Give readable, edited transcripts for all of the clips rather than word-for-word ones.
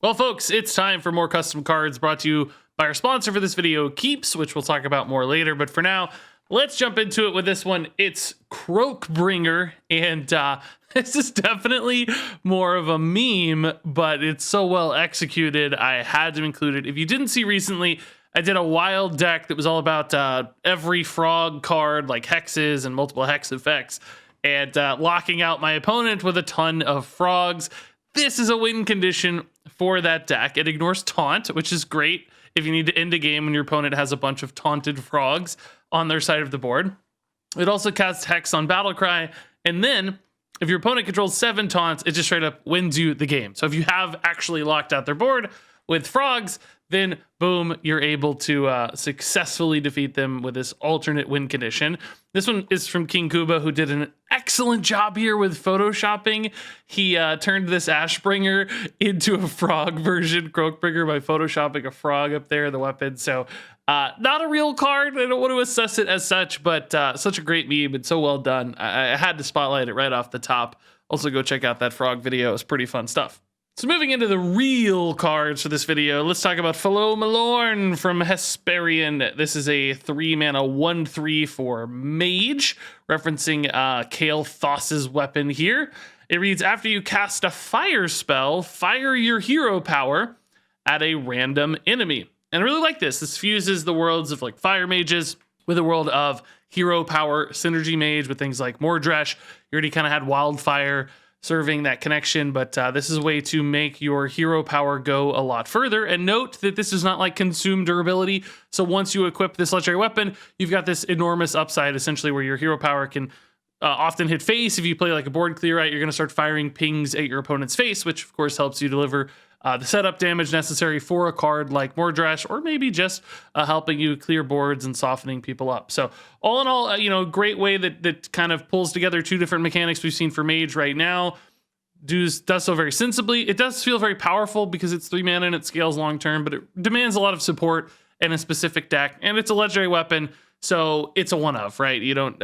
Well, folks, it's time for more custom cards brought to you by our sponsor for this video, Keeps, which we'll talk about more later. But for now, let's jump into it with this one. It's Croakbringer, and this is definitely more of a meme, but it's so well executed, I had to include it. If you didn't see recently, I did a wild deck that was all about every frog card, like hexes and multiple hex effects, and locking out my opponent with a ton of frogs. This is a win condition for that deck. It ignores taunt, which is great if you need to end a game when your opponent has a bunch of taunted frogs on their side of the board. It also casts Hex on Battlecry, and then if your opponent controls 7 taunts, it just straight up wins you the game. So if you have actually locked out their board with frogs, then boom, you're able to successfully defeat them with this alternate win condition. This one is from King Kuba, who did an excellent job here with photoshopping. He turned this Ashbringer into a frog version, Croakbringer, by photoshopping a frog up there, the weapon. So not a real card. I don't want to assess it as such, but such a great meme and so well done. I had to spotlight it right off the top. Also, go check out that frog video. It's pretty fun stuff. So moving into the real cards for this video, let's talk about Fellow Malorn from Hesperian. This is a 3-mana 1/3 for Mage, referencing Kael'thas's weapon here. It reads, after you cast a fire spell, fire your hero power at a random enemy. And I really like this. This fuses the worlds of like fire mages with the world of hero power synergy mage with things like Mordresh. You already kind of had Wildfire serving that connection, but this is a way to make your hero power go a lot further. And note that this does not like consume durability. So once you equip this legendary weapon, you've got this enormous upside, essentially, where your hero power can often hit face. If you play like a board clear out, you're going to start firing pings at your opponent's face, which of course helps you deliver the setup damage necessary for a card like Mordresh, or maybe just helping you clear boards and softening people up. So all in all, great way that kind of pulls together 2 different mechanics we've seen for Mage right now. Does so very sensibly. It does feel very powerful because it's 3 mana and it scales long term, but it demands a lot of support in a specific deck, and it's a legendary weapon, so it's a one-of, right? You don't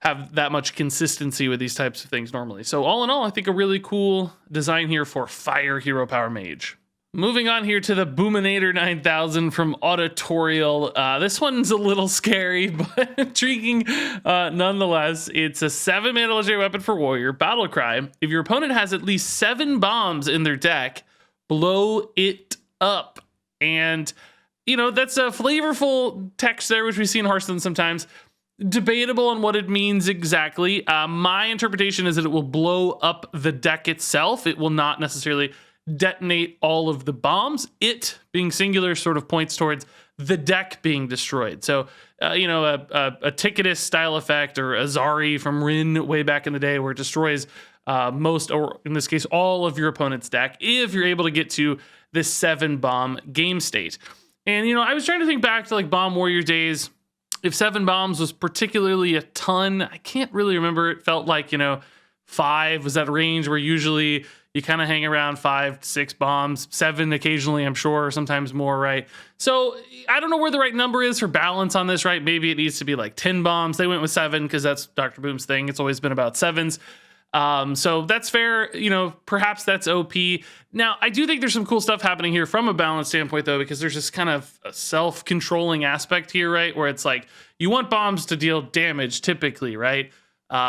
have that much consistency with these types of things normally. So all in all, I think a really cool design here for Fire Hero Power Mage. Moving on here to the Boominator 9000 from Auditorial. This one's a little scary, but intriguing nonetheless. It's a 7-mana legendary weapon for Warrior, Battlecry. If your opponent has at least 7 bombs in their deck, blow it up. And, that's a flavorful text there, which we see in Hearthstone sometimes. Debatable on what it means exactly. My interpretation is that it will blow up the deck itself. It will not necessarily detonate all of the bombs. It, being singular, sort of points towards the deck being destroyed. So, a Ticketus style effect, or a Zari from Rin way back in the day, where it destroys most, or in this case, all of your opponent's deck, if you're able to get to this 7-bomb game state. And, I was trying to think back to like Bomb Warrior days. If 7 bombs was particularly a ton, I can't really remember. It felt like, 5 was that range where usually you kind of hang around 5 to 6 bombs, 7 occasionally, I'm sure, or sometimes more, right? So I don't know where the right number is for balance on this, right? Maybe it needs to be like 10 bombs. They went with 7 because that's Dr. Boom's thing. It's always been about 7s. So that's fair. Perhaps that's OP. Now, I do think there's some cool stuff happening here from a balance standpoint, though, because there's this kind of a self-controlling aspect here, right? Where it's like, you want bombs to deal damage typically, right?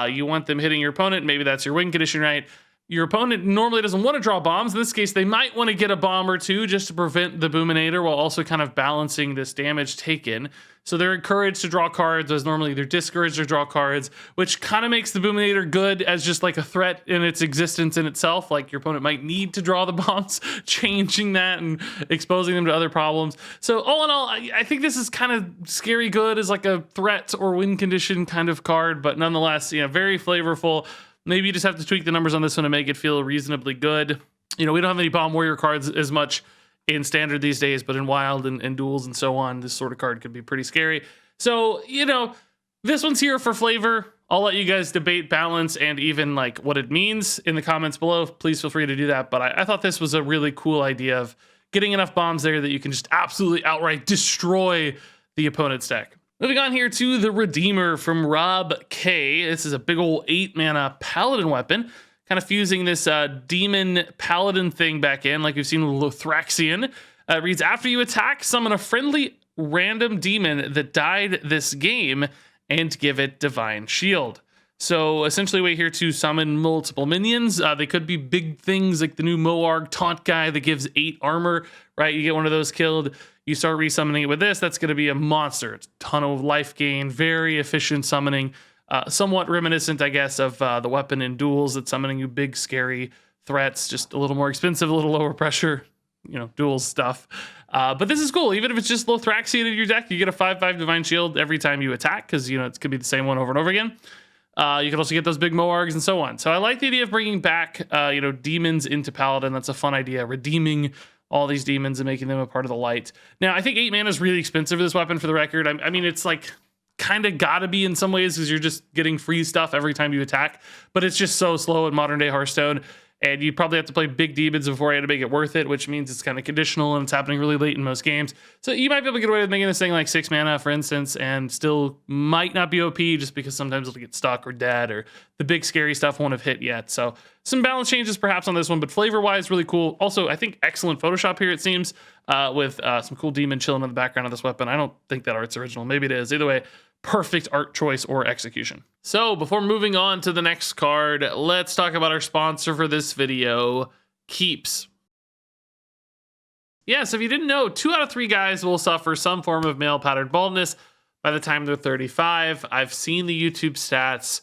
You want them hitting your opponent. Maybe that's your win condition, right? Your opponent normally doesn't want to draw bombs. In this case, they might want to get a bomb or 2 just to prevent the Boominator while also kind of balancing this damage taken. So they're encouraged to draw cards, as normally they're discouraged to draw cards, which kind of makes the Boominator good as just like a threat in its existence in itself. Like your opponent might need to draw the bombs, changing that and exposing them to other problems. So all in all, I think this is kind of scary good as like a threat or win condition kind of card, but nonetheless, very flavorful. Maybe you just have to tweak the numbers on this one to make it feel reasonably good. We don't have any Bomb Warrior cards as much in Standard these days, but in Wild and Duels and so on, this sort of card could be pretty scary. So, this one's here for flavor. I'll let you guys debate balance and even like what it means in the comments below. Please feel free to do that. But I thought this was a really cool idea of getting enough bombs there that you can just absolutely outright destroy the opponent's deck. Moving on here to the Redeemer from Rob K. This is a big old 8-mana paladin weapon. kind of fusing this demon paladin thing back in, like we've seen with Lothraxion. It reads, after you attack, summon a friendly random demon that died this game and give it divine shield. So essentially we're here to summon multiple minions. They could be big things like the new Moarg taunt guy that gives 8 armor, right? You get one of those killed, you start resummoning it with this, that's going to be a monster. It's a ton of life gain, very efficient summoning, somewhat reminiscent, I guess, of the weapon in duels that's summoning you big, scary threats, just a little more expensive, a little lower pressure, duels stuff. But this is cool. Even if it's just Lothraxion in your deck, you get a 5/5 divine shield every time you attack, because, it could be the same one over and over again. You can also get those big Moargs and so on. So I like the idea of bringing back, demons into Paladin. That's a fun idea, redeeming all these demons and making them a part of the light. Now, I think 8 mana is really expensive for this weapon, for the record. I mean, it's like kind of gotta be in some ways because you're just getting free stuff every time you attack, but it's just so slow in modern day Hearthstone. And you probably have to play big demons before you had to make it worth it, which means it's kind of conditional and it's happening really late in most games. So you might be able to get away with making this thing like 6 mana, for instance, and still might not be OP just because sometimes it'll get stuck or dead or the big scary stuff won't have hit yet. So some balance changes perhaps on this one, but flavor-wise, really cool. Also, I think excellent Photoshop here, it seems, with some cool demon chilling in the background of this weapon. I don't think that art's original. Maybe it is. Either way, perfect art choice or execution. So before moving on to the next card, let's talk about our sponsor for this video, Keeps. Yeah, so if you didn't know, 2 out of 3 guys will suffer some form of male pattern baldness by the time they're 35. I've seen the YouTube stats.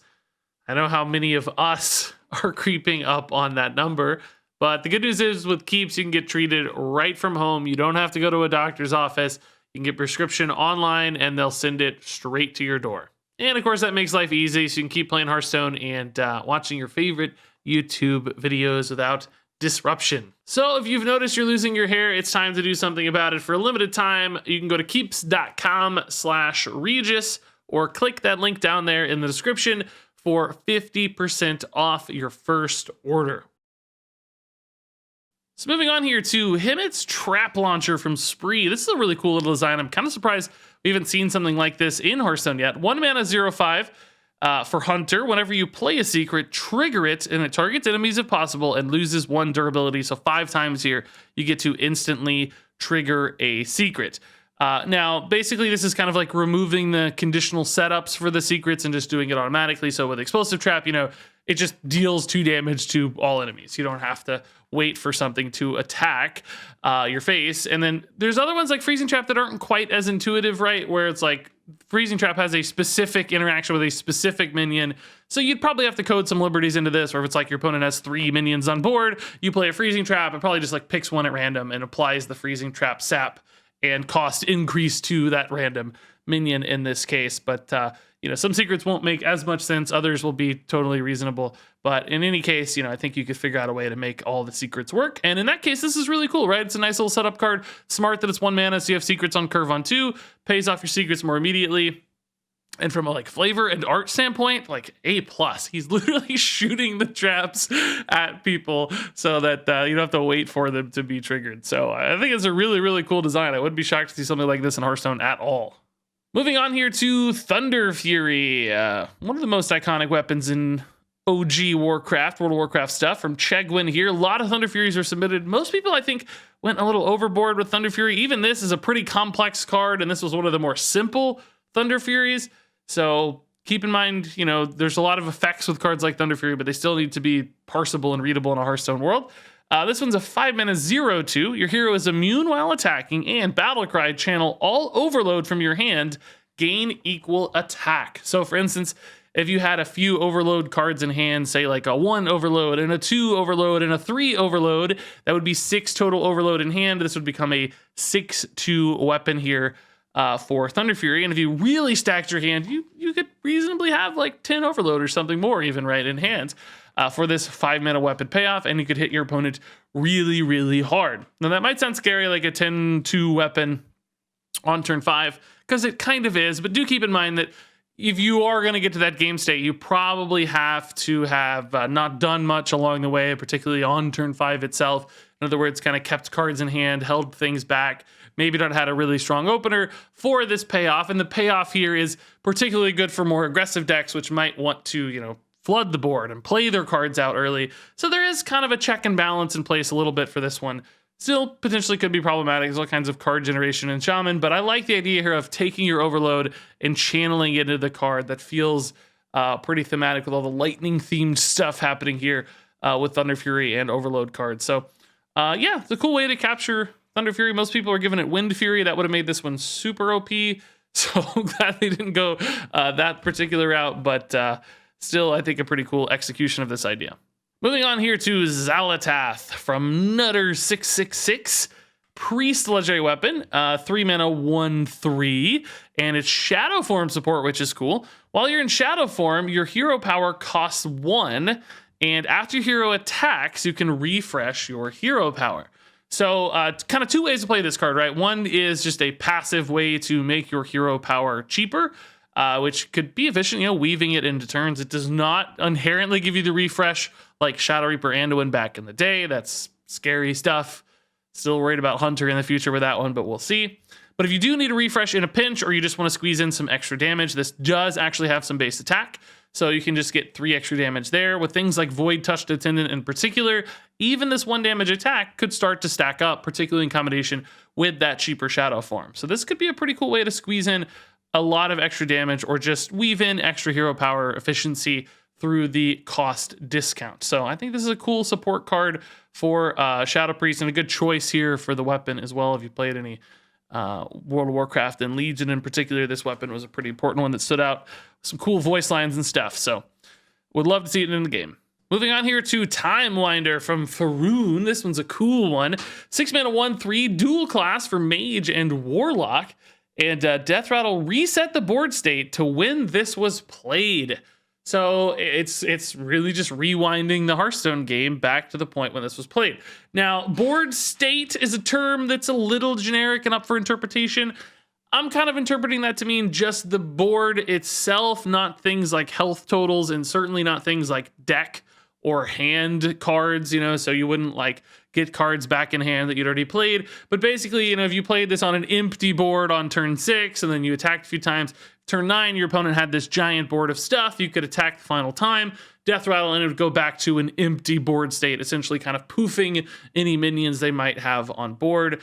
I know how many of us are creeping up on that number, but the good news is with Keeps, you can get treated right from home. You don't have to go to a doctor's office. You can get prescription online and they'll send it straight to your door. And of course, that makes life easy, so you can keep playing Hearthstone and watching your favorite YouTube videos without disruption. So if you've noticed you're losing your hair, it's time to do something about it. For a limited time, you can go to keeps.com/Regis or click that link down there in the description for 50% off your first order. So moving on here to Himmet's Trap Launcher from Spree. This is a really cool little design. I'm kind of surprised we haven't seen something like this in Hearthstone yet. 1 mana 0/5 for Hunter. Whenever you play a secret, trigger it and it targets enemies if possible and loses 1 durability. So 5 times here, you get to instantly trigger a secret. Now, basically, this is kind of like removing the conditional setups for the secrets and just doing it automatically. So with Explosive Trap, it just deals 2 damage to all enemies. You don't have to wait for something to attack your face. And then there's other ones like Freezing Trap that aren't quite as intuitive, right? Where it's like Freezing Trap has a specific interaction with a specific minion. So you'd probably have to code some liberties into this, or if it's like your opponent has 3 minions on board, you play a Freezing Trap and probably just like picks one at random and applies the Freezing Trap sap and cost increase to that random minion in this case. But some secrets won't make as much sense. Others will be totally reasonable. But in any case, I think you could figure out a way to make all the secrets work. And in that case, this is really cool, right? It's a nice little setup card. Smart that it's 1 mana, so you have secrets on curve on 2. Pays off your secrets more immediately. And from a flavor and art standpoint, A+. He's literally shooting the traps at people so that you don't have to wait for them to be triggered. So I think it's a really, really cool design. I wouldn't be shocked to see something like this in Hearthstone at all. Moving on here to Thunder Fury, one of the most iconic weapons in OG Warcraft, World of Warcraft stuff from Chegwin here. A lot of Thunder Furies are submitted. Most people, I think, went a little overboard with Thunder Fury. Even this is a pretty complex card, and this was one of the more simple Thunder Furies. So keep in mind, there's a lot of effects with cards like Thunder Fury, but they still need to be parsable and readable in a Hearthstone world. This one's a 5 mana 0/2. Your hero is immune while attacking, and Battlecry, channel all overload from your hand, gain equal attack. So for instance, if you had a few overload cards in hand, say like a 1 overload and a 2 overload and a 3 overload, that would be 6 total overload in hand. This would become a 6/2 weapon here for Thunder Fury. And if you really stacked your hand, you could reasonably have 10 overload or something more even right in hand for this 5 mana weapon payoff, and you could hit your opponent really, really hard. Now that might sound scary, like a 10/2 weapon on turn 5, because it kind of is, but do keep in mind that if you are going to get to that game state, you probably have to have not done much along the way, particularly on turn 5 itself. In other words, kind of kept cards in hand, held things back, maybe not had a really strong opener for this payoff. And the payoff here is particularly good for more aggressive decks, which might want to, flood the board and play their cards out early. So there is kind of a check and balance in place a little bit for this one. Still potentially could be problematic. There's all kinds of card generation in Shaman, but I like the idea here of taking your overload and channeling it into the card. That feels pretty thematic with all the lightning themed stuff happening here with Thunder Fury and overload cards. So yeah, it's a cool way to capture Thunder Fury. Most people are giving it Wind Fury. That would have made this one super OP. So glad they didn't go that particular route, but still, I think a pretty cool execution of this idea. Moving on here to Xalatath from Nutter666. Priest legendary weapon, 3 mana, 1/3, and it's shadow form support, which is cool. While you're in shadow form, your hero power costs 1, and after your hero attacks, you can refresh your hero power. So kind of two ways to play this card, right? One is just a passive way to make your hero power cheaper, which could be efficient, weaving it into turns. It does not inherently give you the refresh like Shadow Reaper Anduin back in the day. That's scary stuff. Still worried about Hunter in the future with that one, but we'll see. But if you do need a refresh in a pinch, or you just want to squeeze in some extra damage, this does actually have some base attack. So you can just get 3 extra damage there. With things like Void Touched Attendant in particular, even this 1 damage attack could start to stack up, particularly in combination with that cheaper shadow form. So this could be a pretty cool way to squeeze in a lot of extra damage, or just weave in extra hero power efficiency through the cost discount. So I think this is a cool support card for Shadow Priest, and a good choice here for the weapon as well. If you played any World of Warcraft and Legion in particular, this weapon was a pretty important one that stood out. Some cool voice lines and stuff. So would love to see it in the game. Moving on here to Time Winder from Faroon. This one's a cool one. 6 mana, 1/3, dual class for Mage and Warlock. And Death Rattle reset the board state to when this was played. So it's really just rewinding the Hearthstone game back to the point when this was played. Now, board state is a term that's a little generic and up for interpretation. I'm kind of interpreting that to mean just the board itself, not things like health totals, and certainly not things like deck or hand cards, so you wouldn't like get cards back in hand that you'd already played. But basically, if you played this on an empty board on turn 6 and then you attacked a few times, turn 9, your opponent had this giant board of stuff, you could attack the final time, Death Rattle, and it would go back to an empty board state, essentially kind of poofing any minions they might have on board.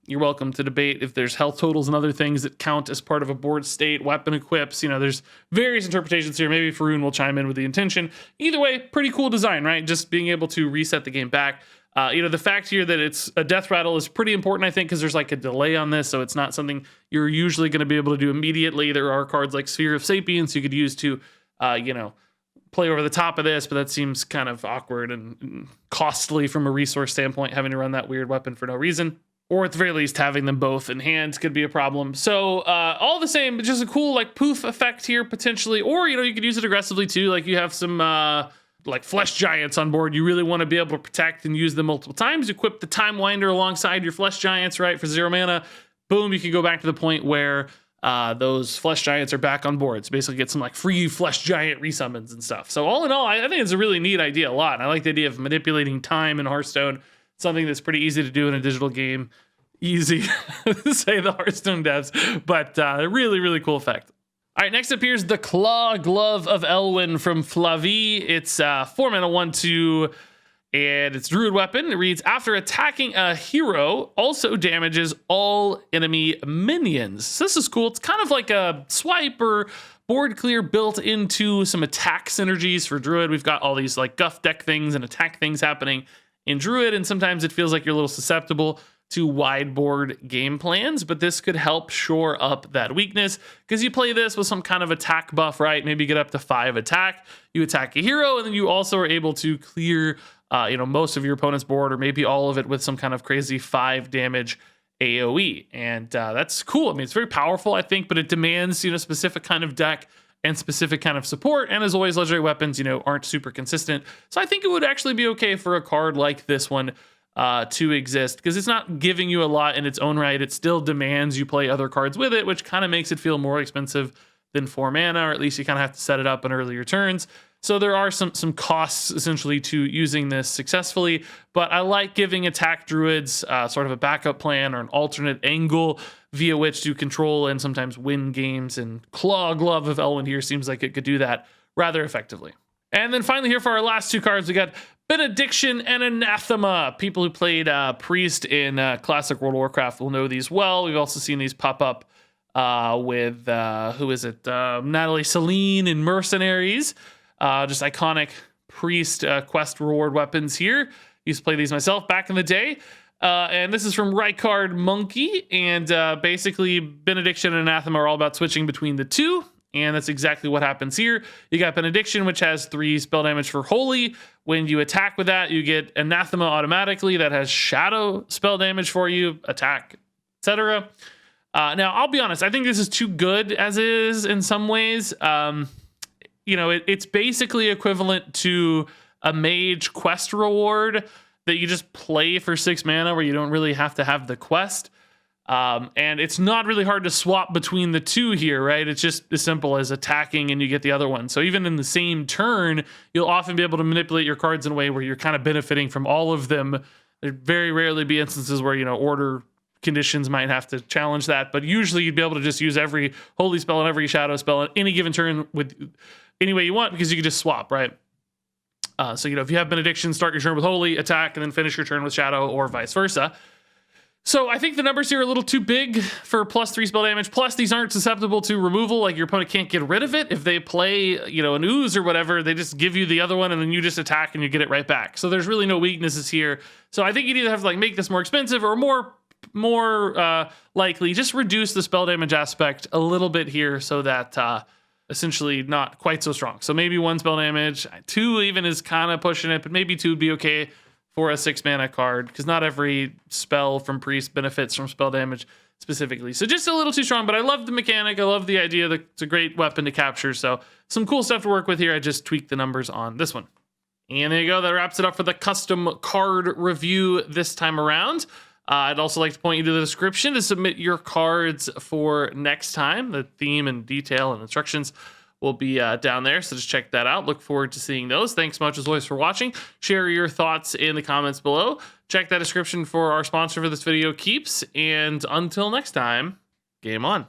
You're welcome to debate if there's health totals and other things that count as part of a board state, weapon equips, there's various interpretations here. Maybe Faroon will chime in with the intention. Either way, pretty cool design, right? Just being able to reset the game back. The fact here that it's a Death Rattle is pretty important, I think, because there's like a delay on this, so it's not something you're usually going to be able to do immediately. There are cards like Sphere of Sapience you could use to, play over the top of this, but that seems kind of awkward and costly from a resource standpoint, having to run that weird weapon for no reason. Or at the very least, having them both in hand could be a problem. So all the same, just a cool like poof effect here potentially. Or, you could use it aggressively too. Like you have some like Flesh Giants on board. You really want to be able to protect and use them multiple times. Equip the Time Winder alongside your Flesh Giants, right? For 0 mana. Boom, you can go back to the point where those Flesh Giants are back on board. So basically get some like free Flesh Giant resummons and stuff. So all in all, I think it's a really neat idea a lot. And I like the idea of manipulating time in Hearthstone. Something that's pretty easy to do in a digital game. Easy to say the Hearthstone devs, but a really, really cool effect. All right, next up here's the Claw Glove of Elwyn from Flavie. It's 4 mana, 1/2, and it's Druid weapon. It reads, after attacking a hero, also damages all enemy minions. So this is cool. It's kind of like a swipe or board clear built into some attack synergies for Druid. We've got all these like guff deck things and attack things happening in Druid, and sometimes it feels like you're a little susceptible to wide board game plans, but this could help shore up that weakness because you play this with some kind of attack buff, right? Maybe get up to 5 attack, you attack a hero, and then you also are able to clear most of your opponent's board, or maybe all of it, with some kind of crazy 5 damage AoE. And that's cool. I mean, it's very powerful, I think, but it demands, specific kind of deck and specific kind of support. And as always, legendary weapons, aren't super consistent. So I think it would actually be okay for a card like this one to exist, because it's not giving you a lot in its own right. It still demands you play other cards with it, which kind of makes it feel more expensive than 4 mana, or at least you kind of have to set it up in earlier turns. So there are some costs essentially to using this successfully, but I like giving attack druids sort of a backup plan or an alternate angle via which to control and sometimes win games, and Claw Glove of Elwyn here seems like it could do that rather effectively. And then finally here for our last two cards, we got Benediction and Anathema. People who played Priest in Classic World of Warcraft will know these well. We've also seen these pop up with, who is it? Natalie Celine in Mercenaries. Just iconic Priest quest reward weapons here. Used to play these myself back in the day. And this is from Rykard Monkey. And basically, Benediction and Anathema are all about switching between the two. And that's exactly what happens here. You got Benediction, which has 3 spell damage for Holy. When you attack with that, you get Anathema automatically. That has Shadow spell damage for you, attack, etc. Now, I'll be honest. I think this is too good as is in some ways. You know, it's basically equivalent to a mage quest reward that you just play for 6 mana where you don't really have to have the quest. And it's not really hard to swap between the two here, right? It's just as simple as attacking and you get the other one. So even in the same turn, you'll often be able to manipulate your cards in a way where you're kind of benefiting from all of them. There'd very rarely be instances where, you know, order conditions might have to challenge that, but usually you'd be able to just use every holy spell and every shadow spell at any given turn with any way you want, because you can just swap, right? So, you know, if you have Benediction, start your turn with holy, attack, and then finish your turn with shadow, or vice versa. So I think the numbers here are a little too big for +3 spell damage. Plus, these aren't susceptible to removal. Like, your opponent can't get rid of it. If they play, you know, an ooze or whatever, they just give you the other one and then you just attack and you get it right back. So there's really no weaknesses here. So I think you'd either have to like make this more expensive or more likely just reduce the spell damage aspect a little bit here so that essentially not quite so strong. So maybe 1 spell damage, 2 even is kind of pushing it, but maybe 2 would be okay for a 6 mana card, because not every spell from Priest benefits from spell damage specifically. So just a little too strong, but I love the mechanic. I love the idea that it's a great weapon to capture. So some cool stuff to work with here. I just tweaked the numbers on this one. And there you go. That wraps it up for the custom card review this time around. I'd also like to point you to the description to submit your cards for next time. The theme and detail and instructions will be down there, so just check that out. Look forward to seeing those. Thanks much as always for watching. Share your thoughts in the comments below. Check that description for our sponsor for this video, Keeps. And until next time, game on.